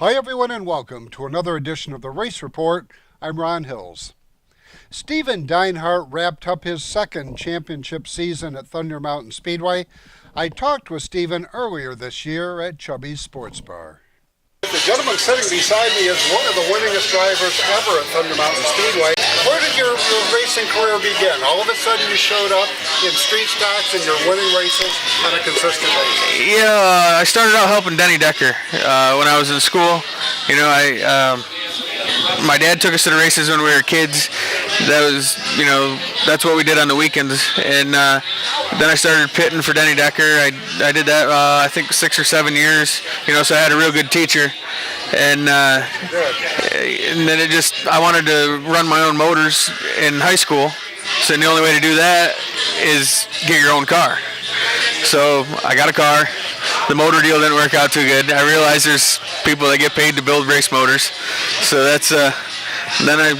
Hi, everyone, and welcome to another edition of the Race Report. I'm Ron Hills. Steven Deinhart wrapped up his second championship season at Thunder Mountain Speedway. I talked with Steven earlier this year at Chubby's Sports Bar. The gentleman sitting beside me is one of the winningest drivers ever at Thunder Mountain Speedway. Where did your racing career begin? All of a sudden you showed up in street stocks and you're winning races on a consistent basis. Yeah, I started out helping Denny Decker when I was in school. My dad took us to the races when we were kids. That's what we did on the weekends. And then I started pitting for Denny Decker. I did that, I think 6 or 7 years. So I had a real good teacher. And then I wanted to run my own motors in high school. So the only way to do that is get your own car. So I got a car. The motor deal didn't work out too good. I realized there's people that get paid to build race motors. So that's then I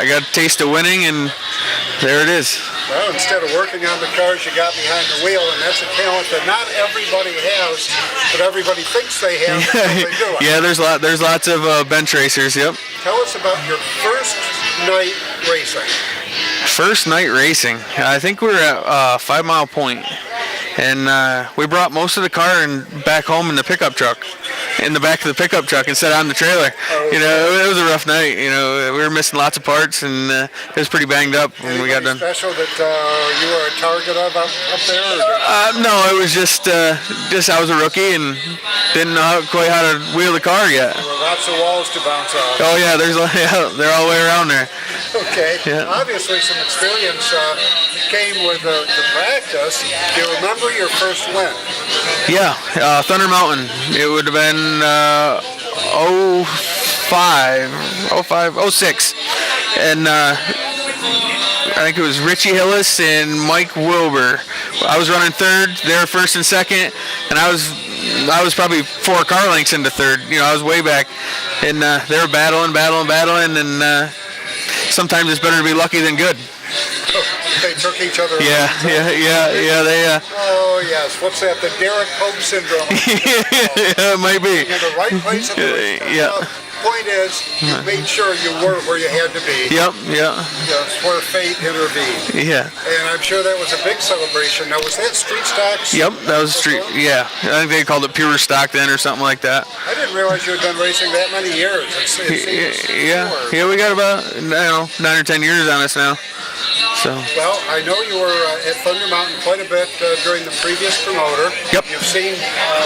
got a taste of winning, and there it is. Well, instead of working on the cars, you got behind the wheel, and that's a talent that not everybody has, but everybody thinks they have until they do it. Yeah, there's lots of bench racers. Yep. Tell us about your first night racing. First night racing. I think we were at 5 Mile Point. And we brought most of the car back home in the pickup truck, in the back of the pickup truck, and set on the trailer. It was a rough night. We were missing lots of parts, and it was pretty banged up when we got done. Special that you were a target of up there? No, it was just I was a rookie and didn't know quite how to wheel the car yet. There were lots of walls to bounce off. Oh yeah, they're all the way around there. Okay. Yeah. Obviously, some experience came with the practice. Do you remember your first win? Yeah, Thunder Mountain. It would have been 06. And I think it was Richie Hillis and Mike Wilbur. I was running third, they were first and second, and I was probably 4 car lengths into third. I was way back. And they were battling, and sometimes it's better to be lucky than good. They took each other. Yeah. They. Oh yes, what's that? The Derek Pope syndrome. Yeah, it might be. In the right place at the right time. Yeah. Point is, you made sure you were where you had to be. Yep. Yeah. That's where fate intervened. Yeah. And I'm sure that was a big celebration. Now, was that street stocks? Yep, that was street. Yeah, I think they called it pure stock then or something like that. I didn't realize you had been racing that many years. Yeah, we got about 9 or 10 years on us now. So. Well, I know you were at Thunder Mountain quite a bit during the previous promoter. Yep. You've seen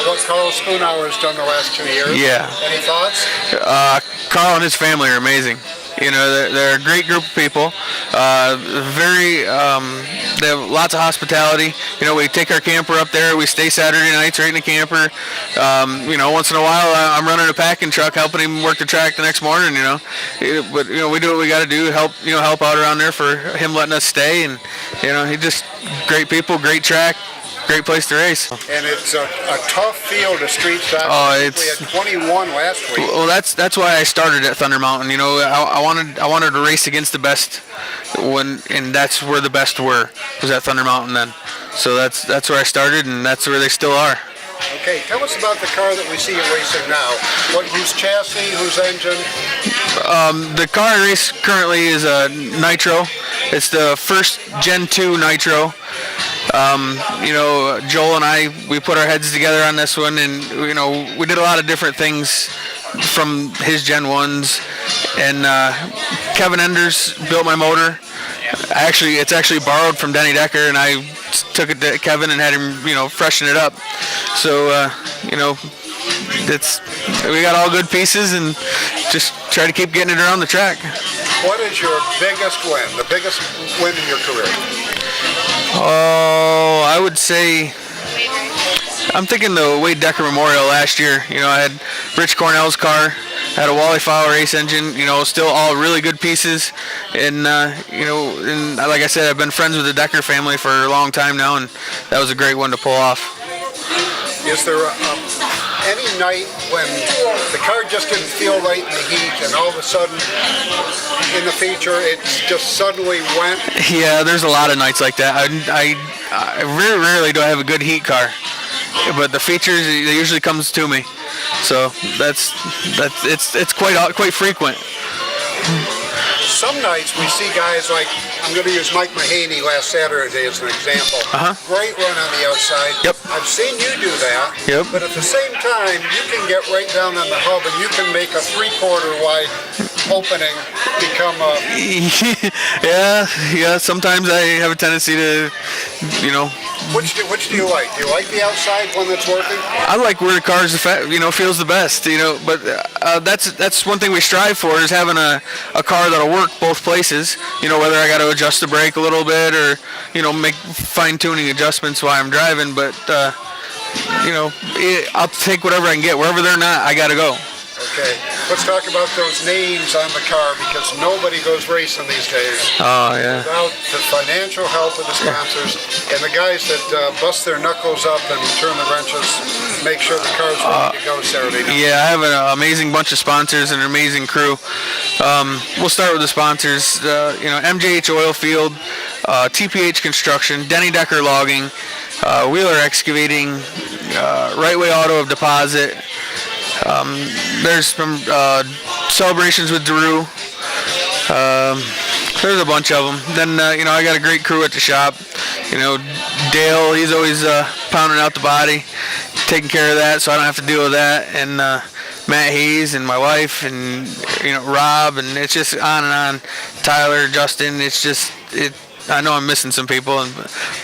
what Carl Spoonhour has done the last 2 years. Yeah. Any thoughts? Carl and his family are amazing. They're a great group of people. They have lots of hospitality. We take our camper up there. We stay Saturday nights right in the camper. Once in a while, I'm running a packing truck, helping him work the track the next morning. But we do what we got to do, help out around there for him letting us stay. And he just great people, great track. Great place to race. And it's a tough field of street stocks. Oh, we had 21 last week. Well, that's why I started at Thunder Mountain. I wanted to race against the best, and that's where the best was at Thunder Mountain then. So that's where I started, and that's where they still are. Okay, tell us about the car that we see you racing now. Whose chassis, whose engine? The car I race currently is a Nitro. It's the first Gen 2 Nitro. Joel and I, we put our heads together on this one, and we did a lot of different things from his Gen 1s. And Kevin Enders built my motor. It's actually borrowed from Denny Decker, and I took it to Kevin and had him, freshen it up. So, we got all good pieces, and just try to keep getting it around the track. What is your biggest win? The biggest win in your career? Oh, I would say, I'm thinking the Wade Decker Memorial last year. I had Rich Cornell's car, had a Wally Fowler race engine, still all really good pieces. And, and like I said, I've been friends with the Decker family for a long time now, and that was a great one to pull off. Is there any night when the car just didn't feel right in the heat, and all of a sudden in the feature it just suddenly went? Yeah, there's a lot of nights like that. I very rarely do I have a good heat car, but the features, it usually comes to me. So that's it's quite frequent. Some nights we see guys like, I'm going to use Mike Mahaney last Saturday as an example. Great run on the outside. Yep. I've seen you do that. Yep. But at the same time, you can get right down on the hub and you can make a 3/4 wide opening become a... yeah. Sometimes I have a tendency to, Which do you like? Do you like the outside one that's working? I like where the car feels the best. But that's one thing we strive for, is having a car that'll work both places. Whether I got to adjust the brake a little bit or make fine-tuning adjustments while I'm driving. But I'll take whatever I can get. Wherever they're not, I got to go. Okay, let's talk about those names on the car, because nobody goes racing these days without the financial help of the sponsors and the guys that bust their knuckles up and turn the wrenches, make sure the car's ready to go Saturday night. Yeah, I have an amazing bunch of sponsors and an amazing crew. We'll start with the sponsors. MJH Oilfield, TPH Construction, Denny Decker Logging, Wheeler Excavating, Right Way Auto of Deposit. There's some celebrations with Drew. There's a bunch of them. Then I got a great crew at the shop. Dale, he's always pounding out the body, taking care of that, so I don't have to deal with that. And Matt Hayes and my wife and Rob, and it's just on and on. Tyler, Justin, I know I'm missing some people,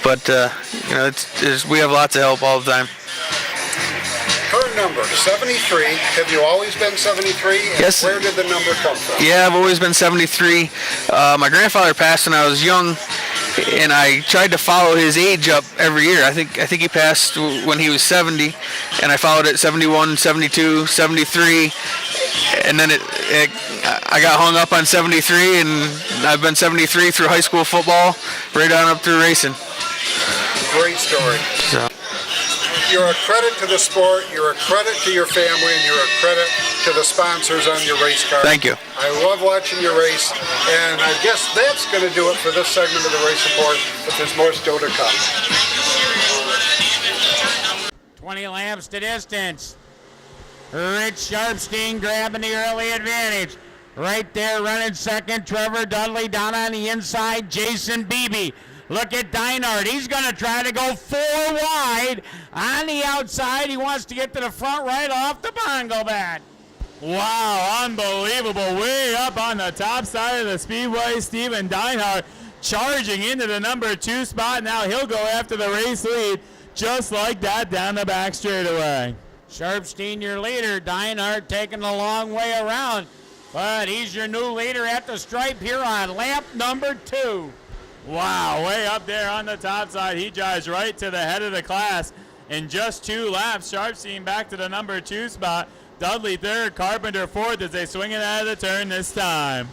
but we have lots of help all the time. Car number 73. Have you always been 73? And yes. Where did the number come from? Yeah, I've always been 73. My grandfather passed when I was young, and I tried to follow his age up every year. I think he passed when he was 70, and I followed it 71, 72, 73, and then I got hung up on 73, and I've been 73 through high school football, right on up through racing. Great story. So. You're a credit to the sport, you're a credit to your family, and you're a credit to the sponsors on your race car. Thank you. I love watching you race, and I guess that's going to do it for this segment of the Race Report, but there's more still to come. 20 laps to distance. Rich Sharpstein grabbing the early advantage. Right there running second, Trevor Dudley down on the inside, Jason Beebe. Look at Deinhardt. He's going to try to go 4 wide on the outside. He wants to get to the front right off the bongo bat. Wow, unbelievable. Way up on the top side of the speedway, Steven Deinhardt charging into the number 2 spot. Now he'll go after the race lead just like that down the back straightaway. Sharpstein, your leader. Deinhardt taking the long way around. But he's your new leader at the stripe here on lap number 2. Wow, way up there on the top side. He drives right to the head of the class in just 2 laps. Sharpstein back to the number 2 spot. Dudley third, Carpenter fourth as they swing it out of the turn this time.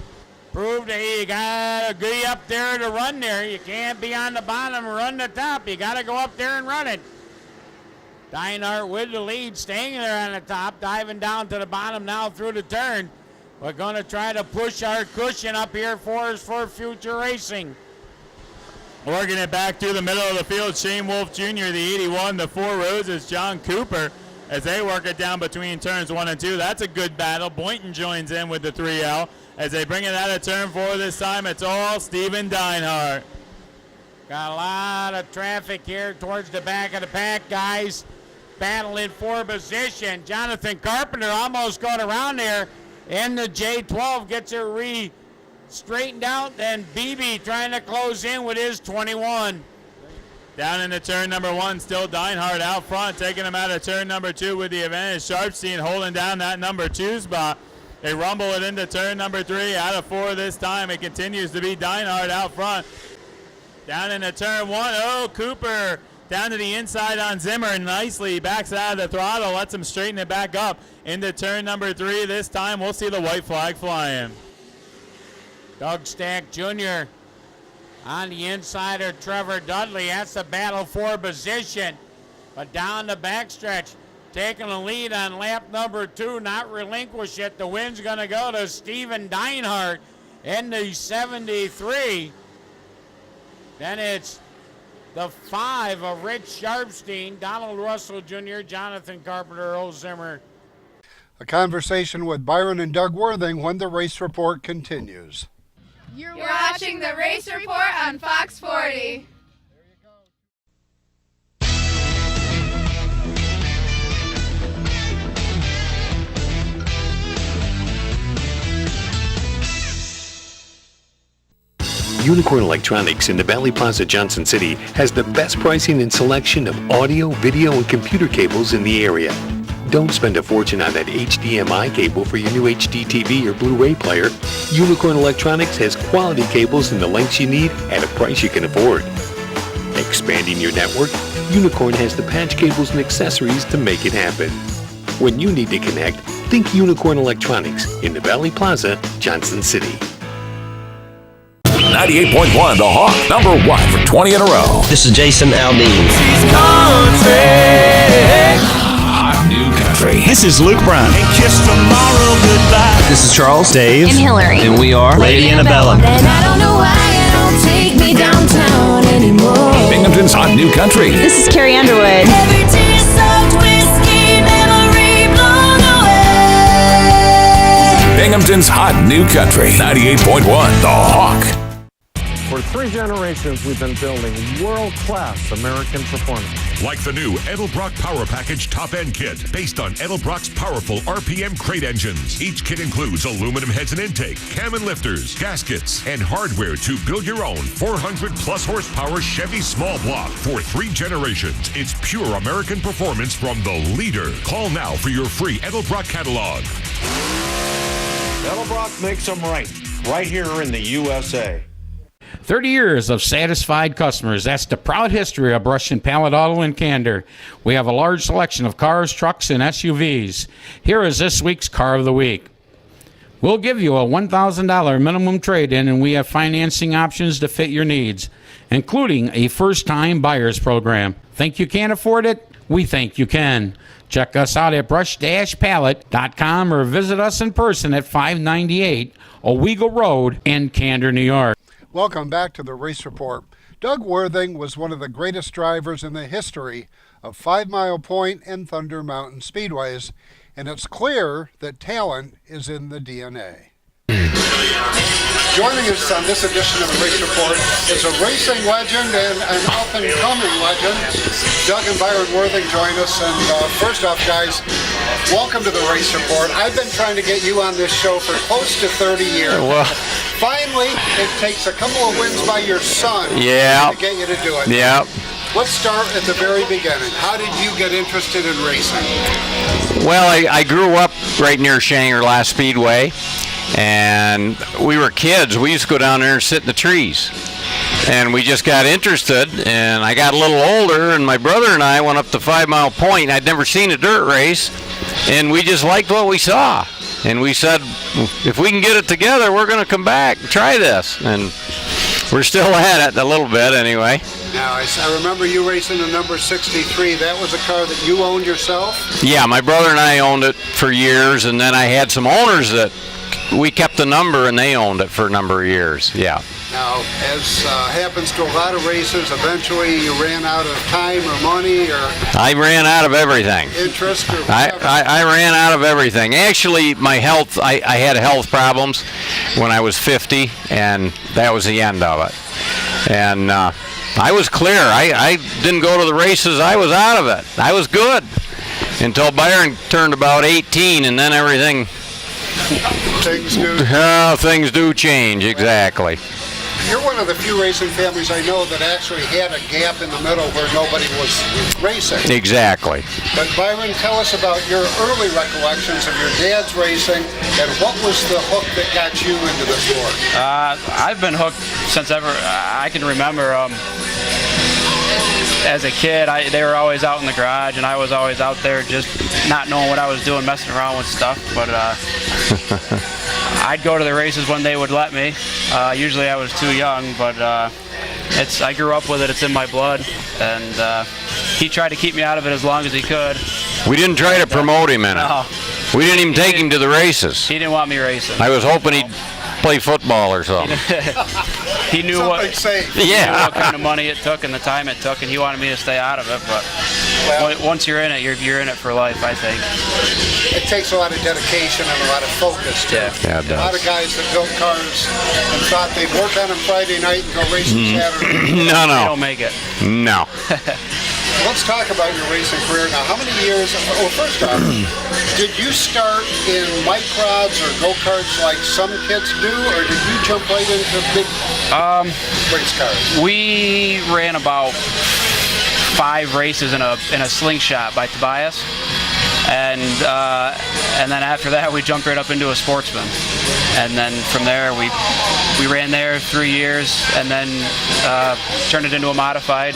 Prove that you got to be up there to run there. You can't be on the bottom and run the top. You got to go up there and run it. Deinhardt with the lead, staying there on the top, diving down to the bottom now through the turn. We're going to try to push our cushion up here for us for future racing. Working it back through the middle of the field, Shane Wolf Jr., the 81, the 4 Roses, John Cooper, as they work it down between turns 1 and 2. That's a good battle. Boynton joins in with the 3L. As they bring it out of turn 4 this time, it's all Steven Deinhardt. Got a lot of traffic here towards the back of the pack, guys. Battling for position. Jonathan Carpenter almost got around there. And the J12 gets it straightened out, then Beebe trying to close in with his 21. Down into turn number 1, still Deinhardt out front, taking him out of turn number 2 with the advantage. Sharpstein holding down that number 2 spot. They rumble it into turn number 3, out of 4 this time. It continues to be Deinhardt out front. Down into turn 1, Cooper down to the inside on Zimmer, nicely backs out of the throttle, lets him straighten it back up into turn number 3. This time we'll see the white flag flying. Doug Stack Jr. on the inside of Trevor Dudley. That's the battle for position. But down the backstretch, taking the lead on lap number 2, not relinquish it. The win's going to go to Steven Deinhardt in the 73. Then it's the 5 of Rich Sharpstein, Donald Russell Jr., Jonathan Carpenter, Earl Zimmer, A conversation with Byron and Doug Worthing when the race report continues. You're watching the Race Report on Fox 40. Unicorn Electronics in the Valley Plaza, Johnson City has the best pricing and selection of audio, video, and computer cables in the area. Don't spend a fortune on that HDMI cable for your new HD TV or Blu-ray player. Unicorn Electronics has quality cables in the lengths you need at a price you can afford. Expanding your network, Unicorn has the patch cables and accessories to make it happen. When you need to connect, think Unicorn Electronics in the Valley Plaza, Johnson City. 98.1 The Hawk, number 1 for 20 in a row. This is Jason Aldean. Hot new country. This is Luke Brown. And kiss tomorrow goodbye. This is Charles, Dave, and Hillary. and we are Lady Annabella. And I don't know why you don't take me downtown anymore. Binghamton's Hot New Country. This is Carrie Underwood. Every tear-soaked whiskey memory blown away. Binghamton's Hot New Country. 98.1 The Hawk. For 3 generations, we've been building world-class American performance. Like the new Edelbrock Power Package Top-End Kit, based on Edelbrock's powerful RPM crate engines. Each kit includes aluminum heads and intake, cam and lifters, gaskets, and hardware to build your own 400-plus horsepower Chevy small block. For 3 generations, it's pure American performance from the leader. Call now for your free Edelbrock catalog. Edelbrock makes them right here in the USA. 30 years of satisfied customers. That's the proud history of Brush and Pallet Auto in Candor. We have a large selection of cars, trucks, and SUVs. Here is this week's Car of the Week. We'll give you a $1,000 minimum trade-in, and we have financing options to fit your needs, including a first-time buyers program. Think you can't afford it? We think you can. Check us out at brush-pallet.com or visit us in person at 598 Owego Road in Candor, New York. Welcome back to the Race Report. Doug Worthing was one of the greatest drivers in the history of 5 Mile Point and Thunder Mountain Speedways, and it's clear that talent is in the DNA. Joining us on this edition of the Race Report is a racing legend and an up-and-coming legend. Doug and Byron Worthing join us, and first off, guys, welcome to the Race Report. I've been trying to get you on this show for close to 30 years. Well, finally, it takes a couple of wins by your son to get you to do it. Yeah. Let's start at the very beginning. How did you get interested in racing? Well, I grew up right near Shangri-La Speedway, and we were kids. We used to go down there and sit in the trees. And we just got interested, and I got a little older, and my brother and I went up to 5 Mile Point. I'd never seen a dirt race, and we just liked what we saw. And we said, if we can get it together, we're going to come back and try this. And we're still at it a little bit anyway. Now, I remember you racing the number 63. That was a car that you owned yourself? Yeah, my brother and I owned it for years, and then I had some owners that we kept the number, and they owned it for a number of years, yeah. Now, as happens to a lot of racers, eventually you ran out of time or money or... I ran out of everything. Interest or whatever. I ran out of everything. Actually, my health, I had health problems when I was 50, and that was the end of it. And I was clear. I didn't go to the races. I was out of it. I was good until Byron turned about 18, and then everything... Things do change, exactly. You're one of the few racing families I know that actually had a gap in the middle where nobody was racing. Exactly. But Byron, tell us about your early recollections of your dad's racing and what was the hook that got you into the sport? I've been hooked since ever I can remember. As a kid, they were always out in the garage, and I was always out there just not knowing what I was doing, messing around with stuff. But I'd go to the races when they would let me. Usually I was too young, but I grew up with it. It's in my blood, and he tried to keep me out of it as long as he could. We didn't try to promote him in it. No. We didn't even take him to the races. He didn't want me racing. I was hoping he'd play football or something. He knew what safe. Yeah. He knew what kind of money it took and the time it took, and he wanted me to stay out of it. But once you're in it, you're in it for life, I think. It takes a lot of dedication and a lot of focus, too. Yeah, it A lot of does. guys that built cars and thought they'd work on them Friday night and go racing Saturday. They No. don't make it. No. Let's talk about your racing career now. How many years? Well, first off, did you start in microds or go-karts like some kids do, or did you jump right into big race cars? We ran about 5 races in a slingshot by Tobias, and then after that we jumped right up into a Sportsman, and then from there we ran there 3 years, and then turned it into a modified,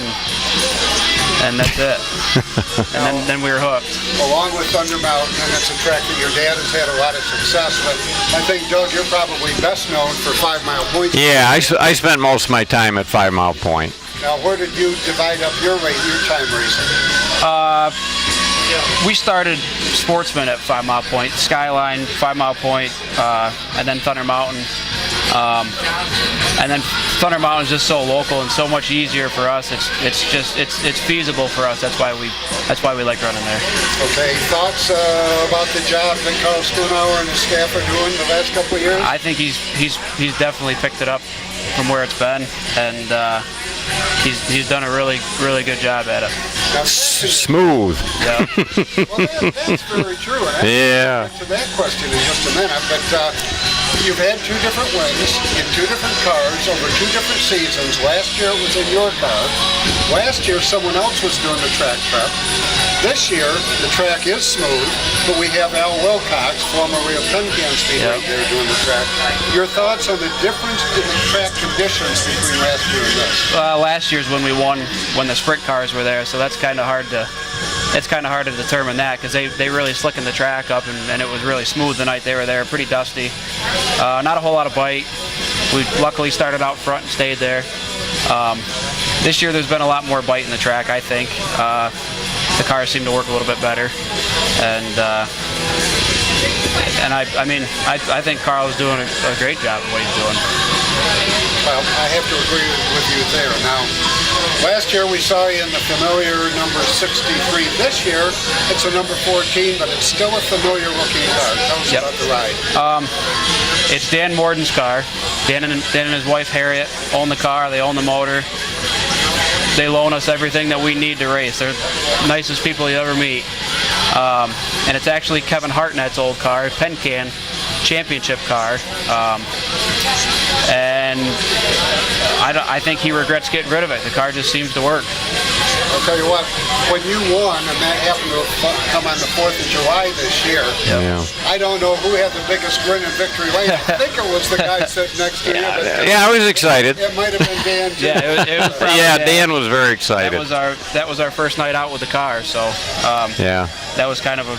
and that's it. And then we were hooked. Along with Thunder Mountain, and it's a track that your dad has had a lot of success with. I think, Doug, you're probably best known for 5 Mile Point. Yeah, I spent most of my time at 5 Mile Point. Now, where did you divide up your time racing? We started Sportsman at 5 Mile Point, Skyline, 5 Mile Point, and then Thunder Mountain. And then Thunder Mountain is just so local and so much easier for us. It's feasible for us. That's why we like running there. Okay, thoughts about the job that Carl Spoonauer and his staff are doing the last couple of years? I think he's definitely picked it up from where it's been, and he's done a really good job at it. Smooth. Yeah. Well, that's very true. And Yeah. I'll get to that question in just a minute, but you've had 2 different wins in 2 different cars over 2 different seasons. Last year it was in your car. Last year someone else was doing the track prep. This year the track is smooth, but we have Al Wilcox, formerly of Pencan Speedway, there doing the track. Your thoughts on the difference in the track conditions between last year and this? Last year's when we won when the sprint cars were there, so that's kind of hard to. It's kind of hard to determine that because they really slickened the track up and it was really smooth the night they were there. Pretty dusty, not a whole lot of bite. We luckily started out front and stayed there. This year there's been a lot more bite in the track, I think. The cars seem to work a little bit better, and I think Carl's doing a great job of what he's doing. Well, I have to agree with you there. Now, last year we saw you in the familiar number 63. This year it's a number 14, but it's still a familiar looking car. Tell us about the ride. It's Dan Morden's car. Dan and his wife Harriet own the car. They own the motor. They loan us everything that we need to race. They're the nicest people you ever meet. And it's actually Kevin Hartnett's old car, Pencan championship car. And I think he regrets getting rid of it. The car just seems to work. I'll tell you what, when you won, and that happened to come on the 4th of July this year, I don't know who had the biggest grin in victory lane. I think it was the guy sitting next to you. Yeah, I was excited. It might have been Dan, too. It was probably Dan was very excited. That was our first night out with the car, so that was kind of a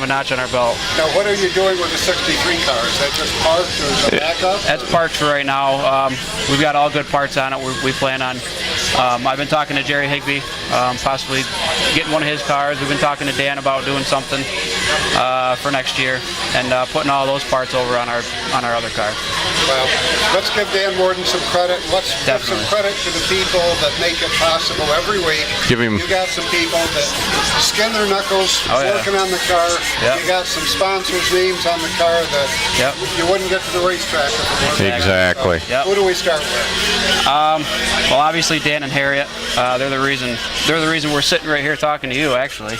notch on our belt. Now, what are you doing with the 63 car? Is that just parked or is it backup? That's parked for right now. We've got all good parts on it. We plan on. I've been talking to Jerry Higbee, possibly getting one of his cars. We've been talking to Dan about doing something for next year and putting all those parts over on our other car. Well, let's give Dan Morden some credit. Let's give some credit to the people that make it possible every week. You got some people that skin their knuckles working on the car. You got some sponsors' names on the car that you wouldn't get to the racetrack if it wasn't. Exactly. Who do we start with? Well, obviously Dan and Harriet. They're the reason we're sitting right here talking to you. Actually,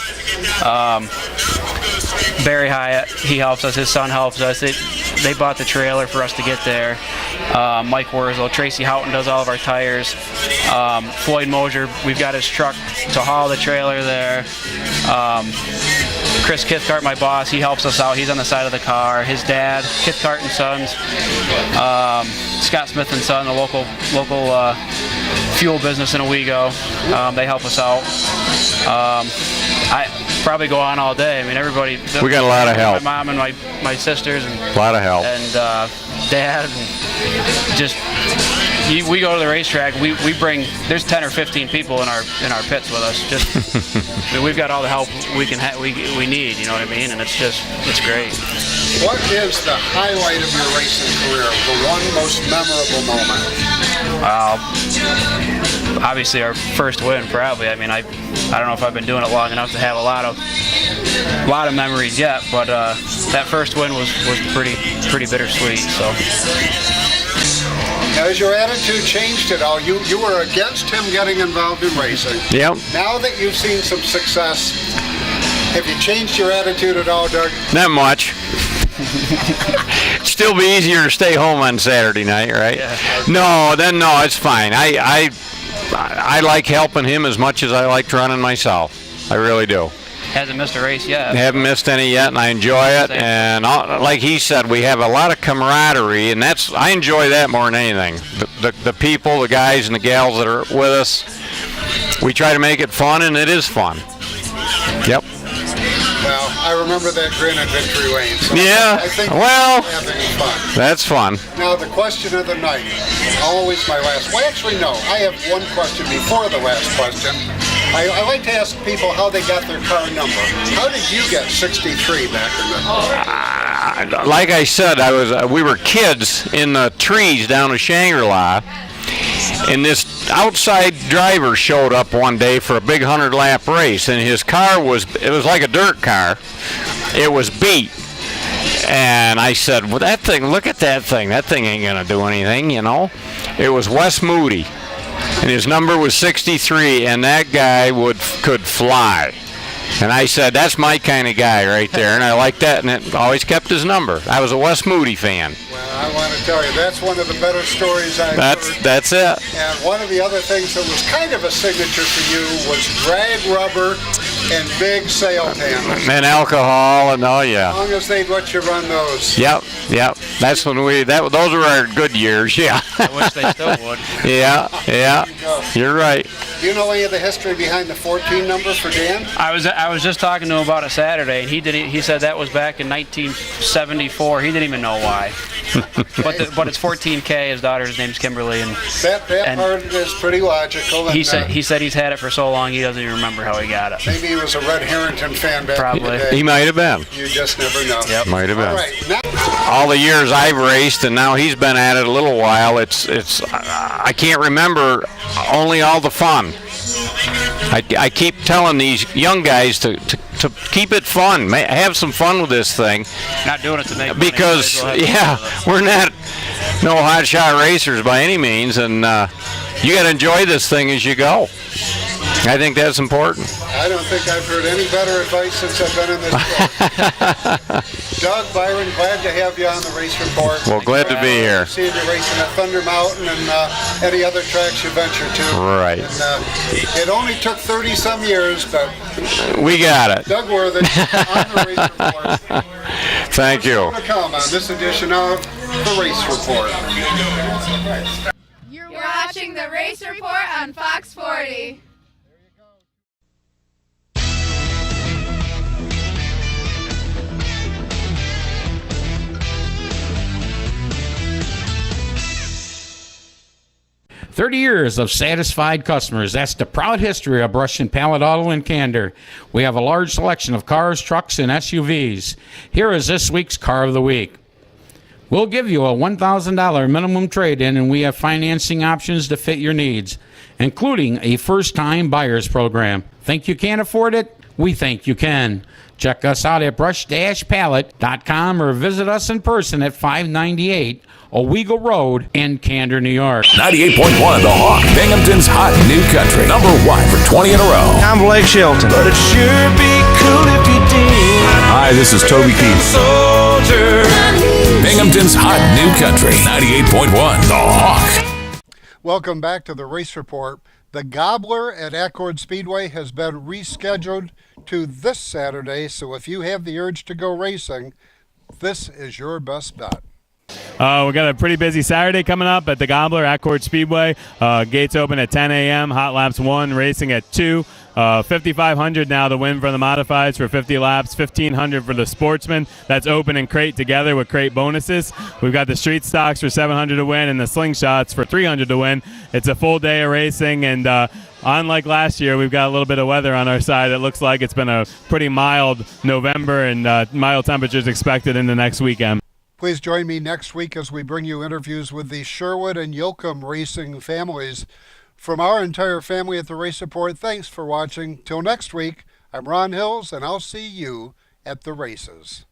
Barry Hyatt, he helps us. His son helps us. They bought the trailer for us to get there. Mike Wurzel, Tracy Houghton does all of our tires. Floyd Mosier, we've got his truck to haul the trailer there. Chris Kithcart, my boss, he helps us out. He's on the side of the car. His dad, Kithcart and Sons. Scott Smith and Son, the local fuel business in Owego. They help us out. I probably go on all day. I mean, everybody. We got a lot of help. My mom and my sisters and a lot of help. And Dad, and just we go to the racetrack. We bring. There's 10 or 15 people in our pits with us. Just I mean, we've got all the help we need. You know what I mean? And it's great. What is the highlight of your racing career? The one most memorable moment? Obviously our first win, probably. I mean, I don't know if I've been doing it long enough to have a lot of memories yet, but that first win was pretty bittersweet. So. Has your attitude changed at all? You were against him getting involved in racing. Yep. Now that you've seen some success, have you changed your attitude at all, Doug? Not much. Still be easier to stay home on Saturday night, right? Yeah. No, it's fine. I like helping him as much as I like running myself. I really do. Hasn't missed a race yet. Haven't missed any yet, and I enjoy it. And like he said, we have a lot of camaraderie, and I enjoy that more than anything. The people, the guys and the gals that are with us, we try to make it fun, and it is fun. Yep. Well, I remember that grin at Victory Lane. So Yeah. I think Well, we're having fun. That's fun. Now, the question of the night, always my last. Well, actually, no. I have one question before the last question. I like to ask people how they got their car number. How did you get 63 back in the day? Like I said, we were kids in the trees down in Shangri-La, and this outside driver showed up one day for a big 100-lap race, and his car was like a dirt car. It was beat. And I said, well, look at that thing. That thing ain't going to do anything, you know. It was Wes Moody, and his number was 63, and that guy could fly. And I said, that's my kind of guy right there, and I like that, and it always kept his number. I was a Wes Moody fan. Well, I want to tell you, that's one of the better stories I've heard. That's it. And one of the other things that was kind of a signature for you was drag rubber and big sail panels. And alcohol, and oh yeah. As long as they'd let you run those. Yep. That's when those were our good years, yeah. I wish they still would. Yeah. You're right. Do you know any of the history behind the 14 number for Dan? I was just talking to him about it Saturday, and he said that was back in 1974. He didn't even know why. but it's 14K. His daughter's name's Kimberly, and that part is pretty logical. He said he's had it for so long he doesn't even remember how he got it. Maybe he was a Red Harrington fan back in the day. He might have been. You just never know. Yep. Might have been. All right. Now, all the years I've raced, and now he's been at it a little while. I can't remember only all the fun. I keep telling these young guys to keep it fun, have some fun with this thing. Not doing it to make money. Because we're not no hot shot racers by any means, and you got to enjoy this thing as you go. I think that's important. I don't think I've heard any better advice since I've been in this book. Doug, Byron, glad to have you on the Race Report. Well, glad to be here. Seeing you racing at Thunder Mountain and any other tracks you venture to. Right. And, it only took 30-some years, but we got it. Doug Worthen on the Race Report. Thank you. More to come on this edition of the Race Report. You're watching the Race Report on Fox 40. 30 years of satisfied customers. That's the proud history of Brush and Pallet Auto in Candor. We have a large selection of cars, trucks, and SUVs. Here is this week's Car of the Week. We'll give you a $1,000 minimum trade-in, and we have financing options to fit your needs, including a first-time buyers program. Think you can't afford it? We think you can. Check us out at brush-pallet.com or visit us in person at 598 Owego Road in Candor, New York. 98.1 The Hawk, Binghamton's hot new country. Number 1 for 20 in a row. I'm Blake Shelton. But it sure be cool if you did. Hi, this is Toby Keith. Binghamton's hot new country. 98.1 The Hawk. Welcome back to the Race Report. The Gobbler at Accord Speedway has been rescheduled to this Saturday, so if you have the urge to go racing, this is your best bet. We got a pretty busy Saturday coming up at the Gobbler Accord Speedway. Gates open at 10 a.m. Hot Laps 1 racing at 2. $5,500 now to win for the modifieds for 50 laps, $1,500 for the sportsman. That's open and crate together with crate bonuses. We've got the street stocks for $700 to win and the slingshots for $300 to win. It's a full day of racing, and unlike last year, we've got a little bit of weather on our side. It looks like it's been a pretty mild November, and mild temperatures expected in the next weekend. Please join me next week as we bring you interviews with the Sherwood and Yoakum racing families. From our entire family at the Race Report, thanks for watching. Till next week, I'm Ron Hills, and I'll see you at the races.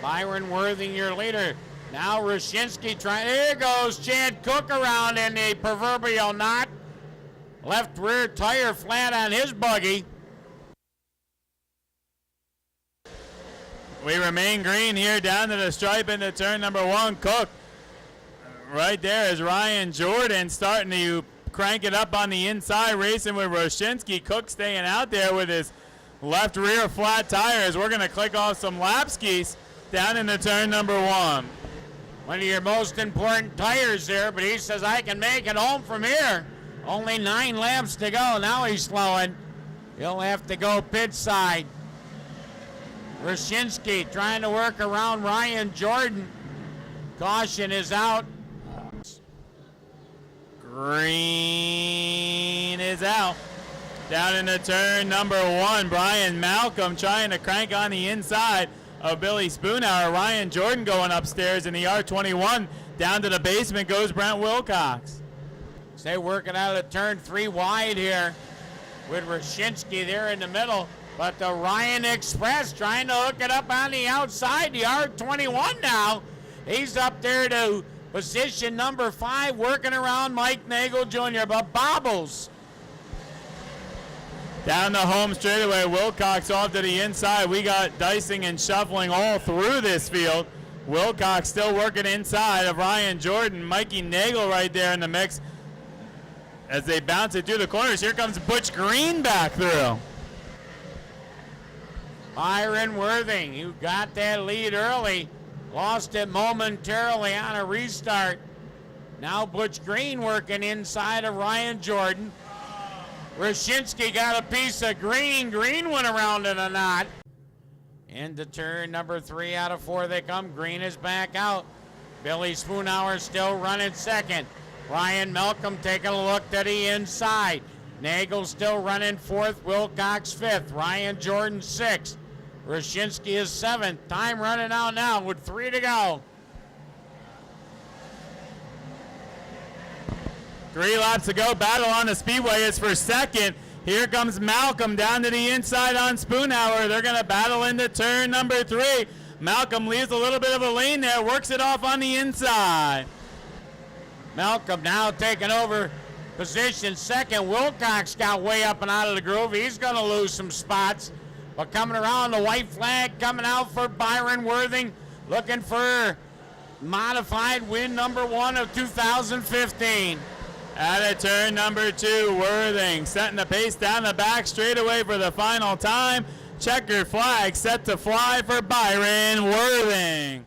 Byron Worthing, your leader. Now Roshinsky trying. There goes Chad Cook around in the proverbial knot. Left rear tire flat on his buggy. We remain green here down to the stripe into turn number 1. Cook right there is Ryan Jordan starting to crank it up on the inside, racing with Roshinsky. Cook staying out there with his left rear flat tires. We're going to click off some lap skis down into turn number 1. One of your most important tires there, but he says, I can make it home from here. Only 9 laps to go. Now he's slowing. He'll have to go pit side. Roshinsky trying to work around Ryan Jordan. Caution is out. Green is out. Down into turn number 1, Brian Malcolm trying to crank on the inside of Billy Spoonhour. Ryan Jordan going upstairs in the R21. Down to the basement goes Brent Wilcox. Stay working out of turn 3 wide here with Roshinsky there in the middle. But the Ryan Express trying to hook it up on the outside. The R21 now. He's up there to position number 5, working around Mike Nagel Jr. But bobbles. Down the home straightaway, Wilcox off to the inside. We got dicing and shuffling all through this field. Wilcox still working inside of Ryan Jordan. Mikey Nagel right there in the mix as they bounce it through the corners. Here comes Butch Green back through. Byron Worthing, who got that lead early, lost it momentarily on a restart. Now Butch Green working inside of Ryan Jordan. Roshinsky got a piece of Green. Green went around in a knot. Into turn number 3 out of 4 they come. Green is back out. Billy Spoonhour still running second. Ryan Malcolm taking a look to the inside. Nagel still running 4th. Wilcox 5th. Ryan Jordan 6th. Roshinsky is 7th. Time running out now with 3 to go. 3 laps to go. Battle on the speedway is for second. Here comes Malcolm down to the inside on Spoonhour. They're going to battle into turn number 3. Malcolm leaves a little bit of a lane there, works it off on the inside. Malcolm now taking over position second. Wilcox got way up and out of the groove. He's going to lose some spots. But coming around, the white flag coming out for Byron Worthing, looking for modified win number 1 of 2015. Out of turn number 2, Worthing setting the pace down the back straightaway for the final time. Checkered flag set to fly for Byron Worthing.